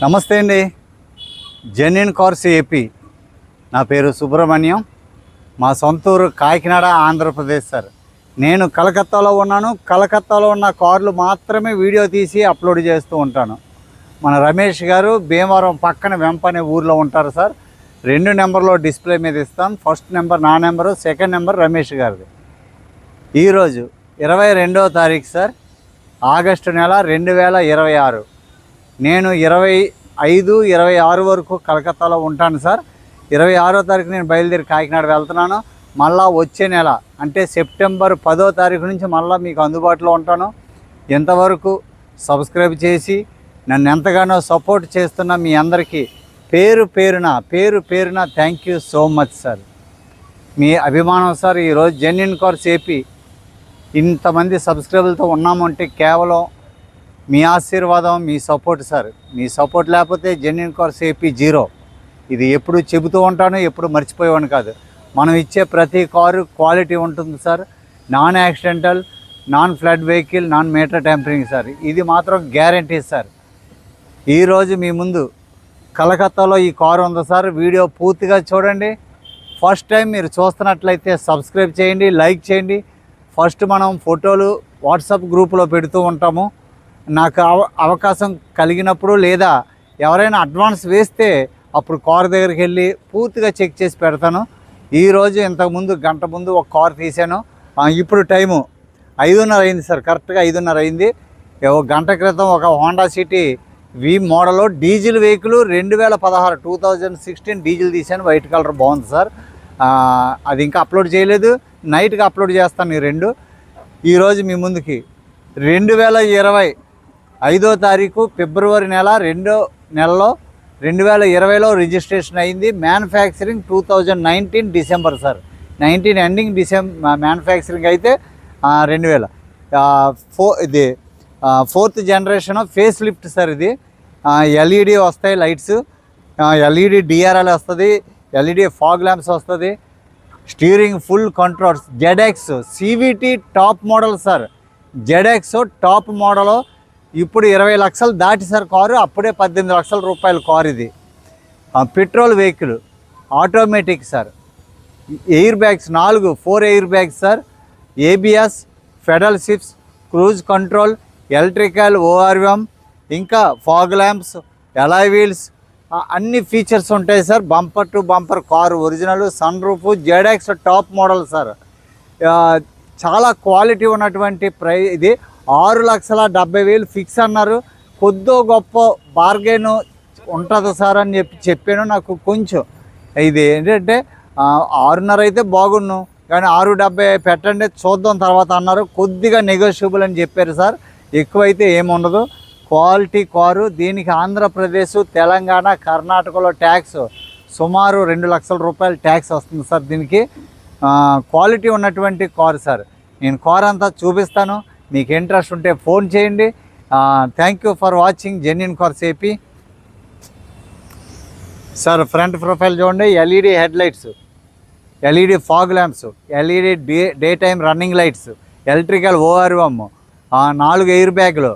నమస్తే అండి. Genuine cars AP. నా పేరు సుబ్రహ్మణ్యం. మా సొంతూరు కాకినాడ, ఆంధ్రప్రదేశ్ సార్. నేను కలకత్తాలో ఉన్నాను. కలకత్తాలో ఉన్న కార్లు మాత్రమే వీడియో తీసి అప్లోడ్ చేస్తూ ఉంటాను. మన రమేష్ గారు భీమవరం పక్కన వెంప అనే ఊర్లో ఉంటారు సార్. 2 నెంబర్లో డిస్ప్లే మీద ఇస్తాను. ఫస్ట్ నెంబర్ నా నెంబరు, సెకండ్ నెంబర్ రమేష్ గారిది. ఈరోజు 22వ తారీఖు సార్, ఆగస్టు నెల 2026. నేను 25, 26 వరకు కలకత్తాలో ఉంటాను సార్. 26వ తారీఖు నేను బయలుదేరి కాకినాడ వెళ్తున్నాను. మళ్ళా వచ్చే నెల అంటే సెప్టెంబర్ 10వ తారీఖు నుంచి మళ్ళీ మీకు అందుబాటులో ఉంటాను. ఎంతవరకు సబ్స్క్రైబ్ చేసి నన్ను ఎంతగానో సపోర్ట్ చేస్తున్న మీ అందరికీ పేరు పేరున thank you so much sir. మీ అభిమానం సార్. ఈరోజు జెన్యూన్ కార్స్ ఏపీ ఇంతమంది సబ్స్క్రైబర్లతో ఉన్నామంటే కేవలం మీ ఆశీర్వాదం, మీ సపోర్ట్ సార్. మీ సపోర్ట్ లేకపోతే జెన్యూన్ కార్స్ ఏపీ జీరో. ఇది ఎప్పుడు చెబుతూ ఉంటాను, ఎప్పుడు మర్చిపోయేవాడిని కాదు. మనం ఇచ్చే ప్రతి కారు క్వాలిటీ ఉంటుంది sir. Non accidental, non flood vehicle, non meter tampering sir. ఇది మాత్రం గ్యారంటీ సార్. ఈరోజు మీ ముందు కలకత్తాలో ఈ కారు ఉంది సార్. వీడియో పూర్తిగా చూడండి. ఫస్ట్ టైం మీరు చూస్తున్నట్లయితే సబ్స్క్రైబ్ చేయండి, లైక్ చేయండి. ఫస్ట్ మనం ఫోటోలు వాట్సాప్ గ్రూపులో పెడుతూ ఉంటాము. నాకు అవకాశం కలిగినప్పుడు లేదా ఎవరైనా అడ్వాన్స్ వేస్తే అప్పుడు కారు దగ్గరికి వెళ్ళి పూర్తిగా చెక్ చేసి పెడతాను. ఈరోజు ఇంతకుముందు గంట ముందు ఒక కారు తీశాను. ఇప్పుడు టైము 5:30 అయింది సార్. కరెక్ట్గా 5:30 అయింది. ఒక గంట క్రితం ఒక హోండా సిటీ వి మోడల్ డీజిల్ వెహికల్ 2016 2016 డీజిల్ తీశాను. వైట్ కలర్ బాగుంది సార్. అది ఇంకా అప్లోడ్ చేయలేదు. నైట్గా అప్లోడ్ చేస్తాను ఈ రెండు. ఈరోజు మీ ముందుకి 2025వ తారీఖు ఫిబ్రవరి నెల 2వ నెలలో 2020లో రిజిస్ట్రేషన్ అయింది. Manufacturing 2019 December sir. 19 ending December manufacturing అయితే 2000 ఇది 4th generation face lift sir. ఇది ఎల్ఈడి వస్తాయి లైట్స్, ఎల్ఈడి డిఆర్ఎల్ వస్తుంది, ఎల్ఈడి ఫాగ్ ల్యాంప్స్ వస్తుంది, steering full controls. ZX CVT top model sir. ZX top model. ఇప్పుడు 20 లక్షలు దాటి సార్ కారు. అప్పుడే 18 లక్షల రూపాయల కారు ఇది. Petrol vehicle, automatic sir. Air bags 4 air bags sir. ABS, paddle shifts, cruise control, electrical ORM, ఇంకా fog lamps, alloy wheels, అన్ని features ఉంటాయి sir. Bumper to bumper car original. Sunroof, ZX top model sir. చాలా quality ఉన్నటువంటి ఇది 6,70,000 fix అన్నారు. కొద్దో గొప్ప bargain ఉంటుంది సార్ అని చెప్పాను. నాకు కొంచెం ఇది ఏంటంటే 6:30 అయితే బాగున్నాను, కానీ 6,70,000 పెట్టండి చూద్దాం తర్వాత అన్నారు. కొద్దిగా నెగోషియబుల్ అని చెప్పారు సార్. ఎక్కువైతే ఏముండదు. Quality car. దీనికి ఆంధ్రప్రదేశ్, తెలంగాణ, కర్ణాటకలో ట్యాక్స్ సుమారు 2 లక్షల రూపాయలు ట్యాక్స్ వస్తుంది సార్. దీనికి క్వాలిటీ ఉన్నటువంటి కారు సార్. నేను కారు అంతా చూపిస్తాను. మీకు ఇంట్రెస్ట్ ఉంటే ఫోన్ చేయండి. Thank you for watching genuine cars AP sir. Front profile చూడండి. LED head lights, LED fog lamps, LED day time running lights, electrical ORM, 4 air బ్యాగులు,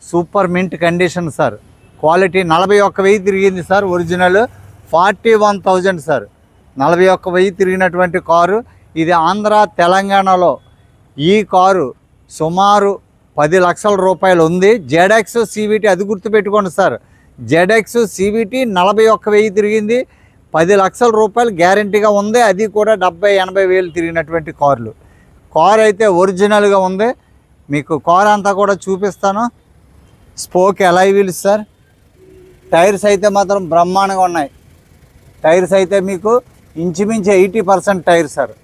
super mint condition sir. Quality 41,000 తిరిగింది sir. Original 41,000 sir. 41,000 తిరిగినటువంటి car ఇది. ఆంధ్ర తెలంగాణలో ఈ car సుమారు 10 లక్షల రూపాయలు ఉంది. జెడ్ఎక్స్ సివిటీ అది గుర్తుపెట్టుకోండి సార్. జెడ్ఎక్స్ సివిటీ 41,000 తిరిగింది. 10 లక్షల రూపాయలు గ్యారంటీగా ఉంది. అది కూడా 70,000-80,000 తిరిగినటువంటి కార్లు. కారు అయితే ఒరిజినల్గా ఉంది. మీకు కారు అంతా కూడా చూపిస్తాను. Spoke alloy wheels sir. Tyres అయితే మాత్రం బ్రహ్మాండంగా ఉన్నాయి. టైర్స్ అయితే మీకు ఇంచుమించు 80% టైర్ సార్.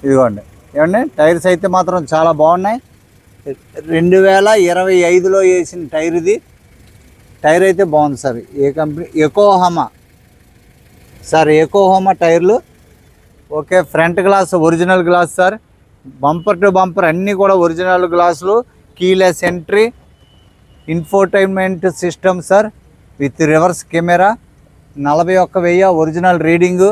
ఇదిగోండి ఏమండి, టైర్స్ అయితే మాత్రం చాలా బాగున్నాయి. 2025లో వేసిన టైర్ ఇది. టైర్ అయితే బాగుంది సార్. ఏ కంపెనీ? Yokohama sir. ఎకోహామా టైర్లు. Okay. Front glass original glass sir. Bumper to bumper అన్నీ కూడా ఒరిజినల్ గ్లాసులు. Keyless entry, infotainment system sir with reverse camera. 41,000 original reading.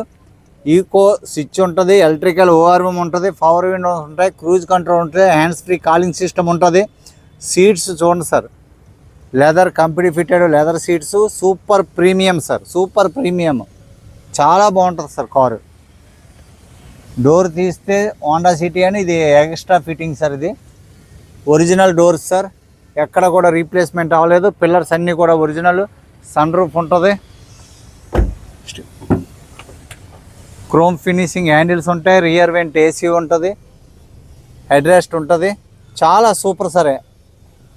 Eco switch ఉంటుంది, ఎలక్ట్రికల్ ఓఆర్ఎం ఉంటుంది, పవర్ విండోస్ ఉంటాయి, cruise control ఉంటుంది, hands free calling system ఉంటుంది. Seats చూడండి sir. Leather company fitted leather seats, super premium sir, super premium, చాలా బాగుంటుంది sir car. Door తీస్తే Honda city అని, ఇది ఎక్స్ట్రా ఫిట్టింగ్ సార్, ఇది ఒరిజినల్ డోర్స్ సార్, ఎక్కడ కూడా రీప్లేస్మెంట్ అవ్వలేదు. పిల్లర్స్ అన్నీ కూడా ఒరిజినల్. సన్ రూఫ్ ఉంటుంది, క్రోమ్ ఫినిషింగ్ హ్యాండిల్స్ ఉంటాయి, రియర్ వెంట్ ఏసీ ఉంటుంది, హెడ్ రెస్ట్ ఉంటుంది. చాలా సూపర్ సరే,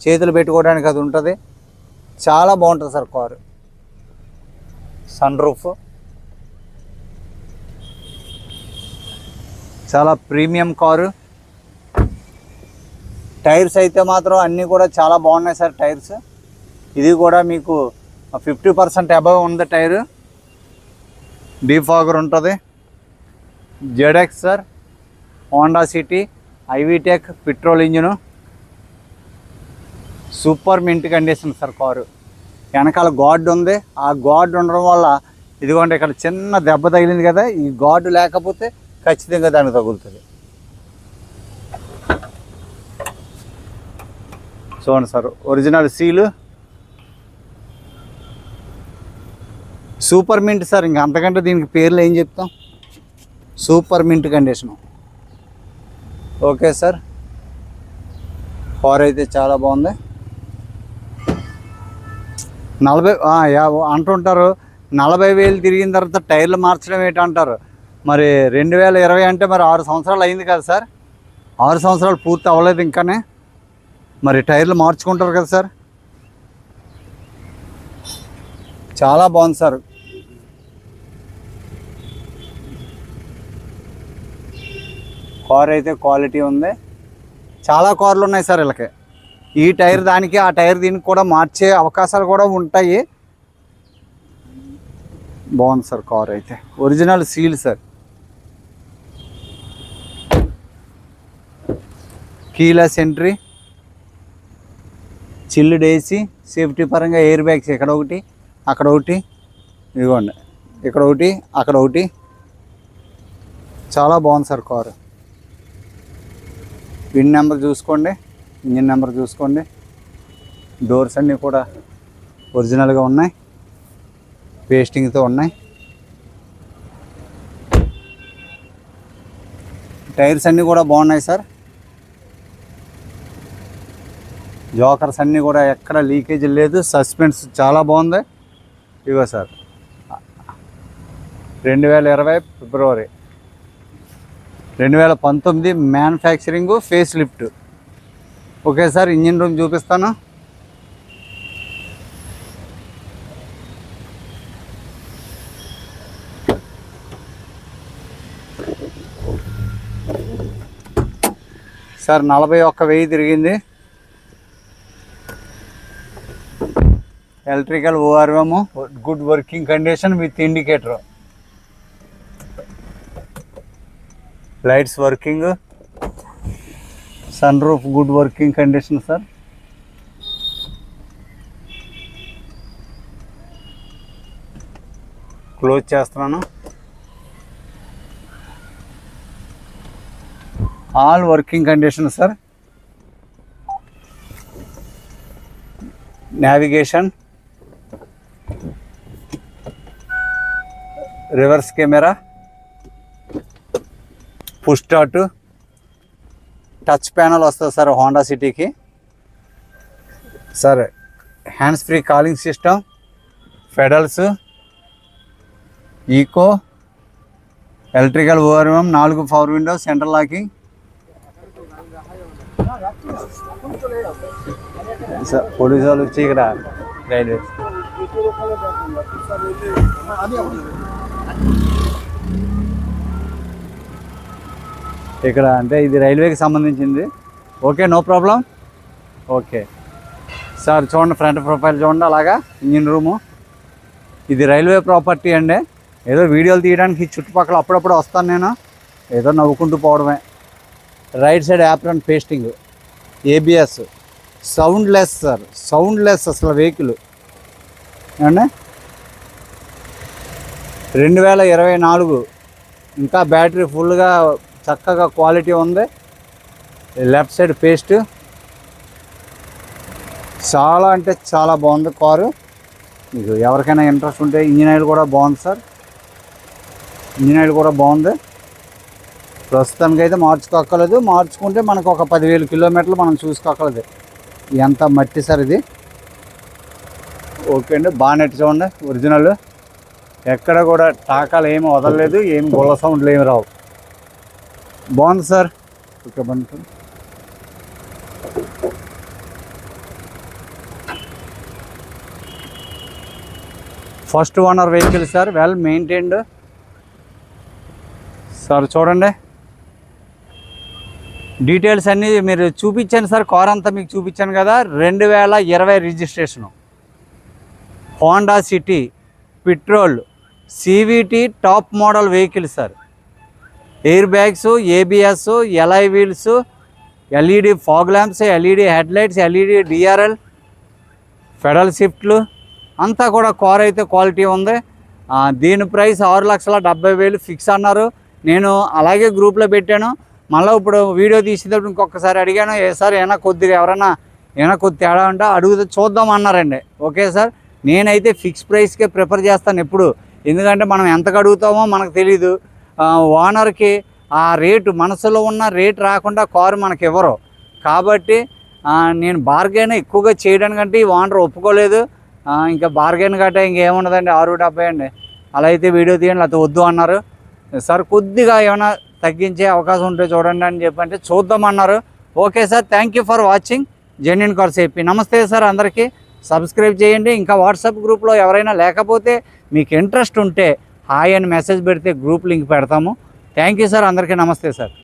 చేతులు పెట్టుకోవడానికి అది ఉంటుంది. చాలా బాగుంటుంది సార్ కారు. సన్ రూఫ్, చాలా ప్రీమియం కారు. టైర్స్ అయితే మాత్రం అన్నీ కూడా చాలా బాగున్నాయి సార్ టైర్స్. ఇది కూడా మీకు 50% అబవ్ ఉంది టైరు. డీఫాగర్ ఉంటుంది. ZX sir, Honda city, i-VTEC petrol engine, super mint condition sir car. వెనకాల గార్డ్ ఉంది. ఆ గార్డ్ ఉండడం వల్ల ఇదిగోండి ఇక్కడ చిన్న దెబ్బ తగిలింది కదా, ఈ గార్డు లేకపోతే ఖచ్చితంగా దానికి తగులుతుంది. చూడండి sir, original seal, super mint sir. ఇంక అంతకంటే దీనికి పేర్లు ఏం చెప్తాం. Super mint condition. Okay sir, car అయితే చాలా బాగుంది. 40 అంటుంటారు, 40,000 తిరిగిన తర్వాత టైర్లు మార్చడం ఏంటంటారు. మరి 2020 అంటే మరి 6 సంవత్సరాలు అయింది కదా సార్. 6 సంవత్సరాలు పూర్తి అవ్వలేదు ఇంకానే, మరి టైర్లు మార్చుకుంటారు కదా సార్. చాలా బాగుంది సార్. కార్ అయితే క్వాలిటీ ఉంది. చాలా కార్లు ఉన్నాయి సార్ వీళ్ళకి. ఈ టైర్ దానికి, ఆ టైర్ దీనికి కూడా మార్చే అవకాశాలు కూడా ఉంటాయి. బాగుంది సార్ కార్ అయితే. Original seal sir. Keyless entry, chilled AC, safety పరంగా ఎయిర్ బ్యాగ్స్ ఇక్కడ ఒకటి, అక్కడ ఒకటి, ఇదిగోండి ఇక్కడ ఒకటి, అక్కడ ఒకటి. చాలా బాగుంది సార్ కారు. విన్ నెంబర్ చూసుకోండి, ఇంజిన్ నెంబర్ చూసుకోండి. డోర్స్ అన్నీ కూడా ఒరిజినల్గా ఉన్నాయి, పేస్టింగ్తో ఉన్నాయి. టైర్స్ అన్నీ కూడా బాగున్నాయి సార్. జోకర్స్ అన్నీ కూడా ఎక్కడ లీకేజ్ లేదు. సస్పెన్స్ చాలా బాగుంది. ఇగో సార్, 2020 ఫిబ్రవరి, 2019 manufacturing, face lift. Okay sir, engine room చూపిస్తాను. సార్ 41,000 తిరిగింది. Electrical ORM, good working condition with indicator. Lights working, sun roof good working condition sir. Close చేస్తున్నాను. All working condition sir. Navigation, reverse camera, push start, touch panel వస్తుంది sir Honda సిటీకి. Sir hands free calling system, pedals, eco, electrical ORM, 4 power windows, central locking. Sir police వాళ్ళు వచ్చి ఇక్కడ railway ఇక్కడ అంటే ఇది రైల్వేకి సంబంధించింది. Okay, no problem. Okay sir, చూడండి ఫ్రంట్ ప్రొఫైల్ చూడండి. అలాగా ఇంజిన్ రూము. ఇది రైల్వే ప్రాపర్టీ అండి. ఏదో వీడియోలు తీయడానికి చుట్టుపక్కల అప్పుడప్పుడు వస్తాను నేను, ఏదో నవ్వుకుంటూ పోవడమే. Right side apron pasting, ABS, soundless sir, soundless అసలు వెహికల్ ఏమండి. 2024, ఇంకా బ్యాటరీ ఫుల్గా చక్కగా క్వాలిటీ ఉంది. లెఫ్ట్ సైడ్ పేస్ట్, చాలా అంటే చాలా బాగుంది కారు. మీకు ఎవరికైనా ఇంట్రెస్ట్ ఉంటే ఇంజిన్ ఆయిల్ కూడా బాగుంది సార్. ఇంజిన్ ఆయిల్ కూడా బాగుంది. ప్రస్తుతానికి అయితే మార్చుకోక్కర్లేదు. మార్చుకుంటే మనకు ఒక 10,000 కిలోమీటర్లు మనం చూసుకోక్కర్లేదు. ఎంత మట్టి సార్ ఇది. ఓకే అండి. బానెట్ చూడండి ఒరిజినల్. ఎక్కడ కూడా టాకాలు ఏమి వదలలేదు, ఏమి గొల్ల సౌండ్లు ఏమి రావు. బాగుంది సార్. ఓకే బండి. First owner vehicle sir, well maintained sir. చూడండి డీటెయిల్స్ అన్నీ మీరు చూపించాను సార్. కార్ అంతా మీకు చూపించాను కదా. 2020 registration, Honda city petrol CVT top model vehicle sir. Air bags, ABS, LI wheels, LED fog lamps, LED headlights, LED DRL, pedal షిఫ్ట్లు అంతా కూడా కార్ అయితే క్వాలిటీ ఉంది. దీని ప్రైస్ 6,70,000 ఫిక్స్ అన్నారు. నేను అలాగే గ్రూప్లో పెట్టాను. మళ్ళీ ఇప్పుడు వీడియో తీసేటప్పుడు ఇంకొకసారి అడిగాను, సార్ ఏమైనా కొద్దిగా ఎవరైనా కొద్ది తేడా ఉంటే అడుగుతూ చూద్దాం అన్నారండి. Okay sir. నేనైతే ఫిక్స్ ప్రైస్కే ప్రిఫర్ చేస్తాను ఎప్పుడు. ఎందుకంటే మనం ఎంతకు అడుగుతామో మనకు తెలీదు. ఓనర్కి ఆ రేటు, మనసులో ఉన్న రేటు రాకుండా కారు మనకి ఇవ్వరు. కాబట్టి నేను బార్గెన్ ఎక్కువగా చేయడానికంటే ఈ ఓనర్ ఒప్పుకోలేదు. ఇంకా బార్గెన్ గట్రా ఇంకేముండదండి, 6,70 అండి. అలా అయితే వీడియో తీయండి, లేకపోతే వద్దు అన్నారు. సార్ కొద్దిగా ఏమైనా తగ్గించే అవకాశం ఉంటే చూడండి అని చెప్పంటే చూద్దామన్నారు. Okay sir. Thank you for watching genuine cars AP. నమస్తే సార్ అందరికీ. సబ్స్క్రైబ్ చేయండి. ఇంకా వాట్సాప్ గ్రూప్లో ఎవరైనా లేకపోతే మీకు ఇంట్రెస్ట్ ఉంటే హాయ్ అని మెసేజ్ పెడితే గ్రూప్ లింక్ పెడతాము. థ్యాంక్ యూ సార్ అందరికీ. నమస్తే సార్.